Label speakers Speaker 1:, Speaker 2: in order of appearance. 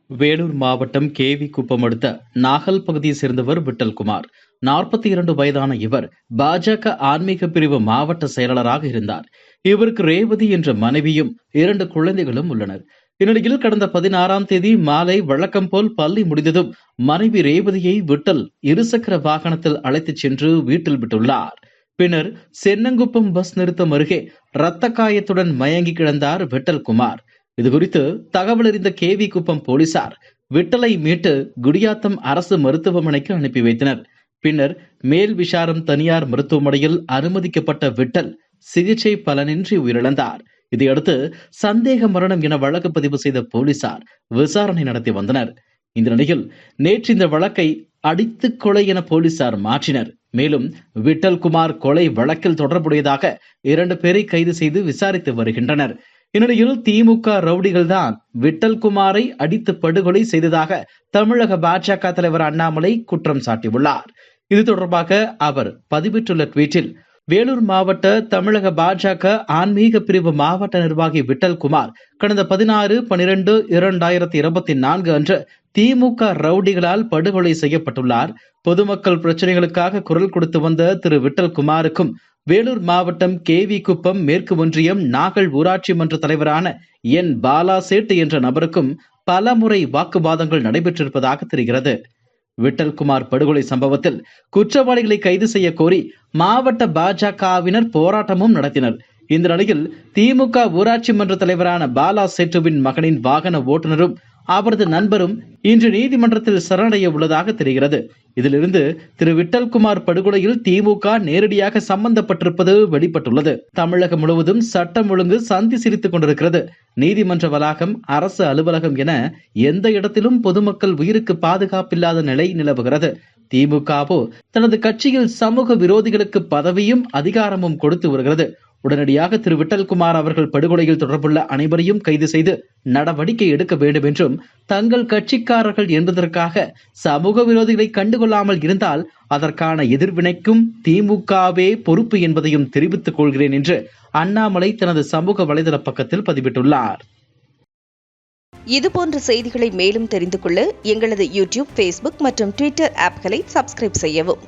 Speaker 1: வேலூர் மாவட்டம் கேவி குப்பம் அடுத்த நாகல் பகுதியை சேர்ந்தவர் விட்டல்குமார். 42 வயதான இவர் பாஜக ஆன்மீக பிரிவு மாவட்ட செயலாளராக இருந்தார். இவருக்கு ரேவதி என்ற மனைவியும் 2 குழந்தைகளும் உள்ளனர். இந்நிலையில் கடந்த 16ஆம் தேதி மாலை வழக்கம் போல் பள்ளி முடிந்ததும் மனைவி ரேவதியை விட்டல் இருசக்கர வாகனத்தில் அழைத்துச் சென்று வீட்டில் விட்டுள்ளார். பின்னர் சென்னங்குப்பம் பஸ் நிறுத்தம் அருகே இரத்த காயத்துடன் மயங்கி கிடந்தார் விட்டல்குமார். இதுகுறித்து தகவல் அறிந்த கேவி குப்பம் போலீசார் விட்டலை மீட்டு குடியாத்தம் அரசு மருத்துவமனைக்கு அனுப்பி வைத்தனர். பின்னர் மேல் விசாரம் தனியார் மருத்துவமனையில் அனுமதிக்கப்பட்ட விட்டல் சிகிச்சை பலனின்றி உயிரிழந்தார். இதையடுத்து சந்தேக மரணம் என வழக்கு பதிவு செய்த போலீசார் விசாரணை நடத்தி வந்தனர். இந்த நிலையில் நேற்று இந்த வழக்கை அடித்து கொலை என போலீசார் மாற்றினர். மேலும் விட்டல்குமார் கொலை வழக்கில் தொடர்புடையதாக 2 பேரை கைது செய்து விசாரித்து வருகின்றனர். இந்நிலையில் திமுக ரவுடிகள் தான் விட்டல்குமாரை அடித்து படுகொலை செய்ததாக தமிழக பாஜக தலைவர் அண்ணாமலை குற்றம் சாட்டியுள்ளார். இது தொடர்பாக அவர் பதிவிட்டுள்ள ட்வீட்டில், வேலூர் மாவட்ட தமிழக பாஜக ஆன்மீக பிரிவு மாவட்ட நிர்வாகி விட்டல்குமார் கடந்த 16/12/2024 அன்று திமுக ரவுடிகளால் படுகொலை செய்யப்பட்டுள்ளார். பொதுமக்கள் பிரச்சனைகளுக்காக குரல் கொடுத்து வந்த திரு விட்டல்குமாருக்கும் வேலூர் மாவட்டம் கேவி குப்பம் மேற்கு ஒன்றியம் நாகல் ஊராட்சி மன்ற தலைவரான என் பாலா சேட்டு என்ற நபருக்கும் பல முறை வாக்குவாதங்கள் நடைபெற்றிருப்பதாக தெரிகிறது. விட்டல்குமார் படுகொலை சம்பவத்தில் குற்றவாளிகளை கைது செய்ய கோரி மாவட்ட பாஜகவினர் போராட்டமும் நடத்தினர். இந்த நிலையில் திமுக ஊராட்சி மன்ற தலைவரான பாலா சேட்டுவின் மகனின் வாகன ஓட்டுநரும் அவரது நண்பரும் இன்று நீதிமன்றத்தில் சரணடைய உள்ளதாக தெரிகிறது. இதிலிருந்து திரு விட்டல்குமார் படுகொலையில் திமுக நேரடியாக சம்பந்தப்பட்டிருப்பது வெளிப்பட்டுள்ளது. தமிழகம் முழுவதும் சட்டம் ஒழுங்கு சந்தி சிரித்துக் கொண்டிருக்கிறது. நீதிமன்ற வளாகம், அரசு அலுவலகம் என எந்த இடத்திலும் பொதுமக்கள் உயிருக்கு பாதுகாப்பில்லாத நிலை நிலவுகிறது. திமுகவோ தனது கட்சியில் சமூக விரோதிகளுக்கு பதவியும் அதிகாரமும் கொடுத்து வருகிறது. உடனடியாக திரு விட்டல்குமார் அவர்கள் படுகொலையில் தொடர்புள்ள அனைவரையும் கைது செய்து நடவடிக்கை எடுக்க வேண்டும் என்றும், தங்கள் கட்சிக்காரர்கள் என்பதற்காக சமூக விரோதிகளை கண்டுகொள்ளாமல் இருந்தால் அதற்கான எதிர்வினைக்கும் திமுகவே பொறுப்பு என்பதையும் தெரிவித்துக் கொள்கிறேன் என்று அண்ணாமலை தனது சமூக வலைதள பக்கத்தில் பதிவிட்டுள்ளார்.
Speaker 2: இதுபோன்ற செய்திகளை மேலும் தெரிந்து கொள்ள எங்களது யூடியூப், Facebook மற்றும் Twitter ஆப்களை சப்ஸ்கிரைப் செய்யவும்.